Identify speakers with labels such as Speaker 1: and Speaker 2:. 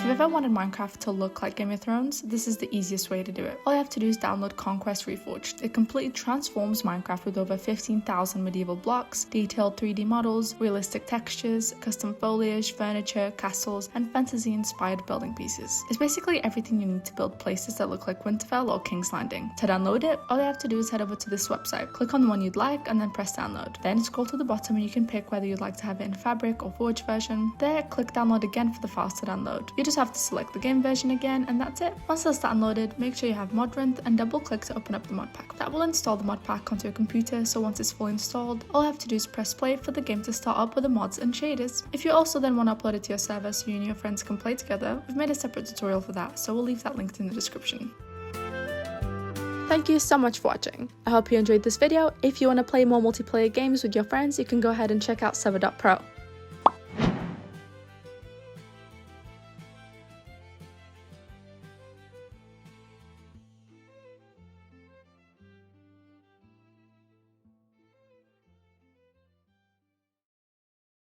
Speaker 1: you've ever wanted Minecraft to look like Game of Thrones, this is the easiest way to do it. All you have to do is download Conquest Reforged. It completely transforms Minecraft with over 15,000 medieval blocks, detailed 3D models, realistic textures, custom foliage, furniture, castles, and fantasy-inspired building pieces. It's basically everything you need to build places that look like Winterfell or King's Landing. To download it, all you have to do is head over to this website, click on the one you'd like, and then press download. Then scroll to the bottom and you can pick whether you'd like to have it in Fabric or Forge version. There, click download again for the files to download. You just have to select the game version again, and that's it. Once that's downloaded, make sure you have Modrent and double click to open up the mod pack. That will install the mod pack onto your computer, so once it's fully installed, all you have to do is press play for the game to start up with the mods and shaders. If you also then want to upload it to your server so you and your friends can play together, we've made a separate tutorial for that, so we'll leave that linked in the description. Thank you so much for watching. I hope you enjoyed this video. If you want to play more multiplayer games with your friends, you can go ahead and check out Server.pro.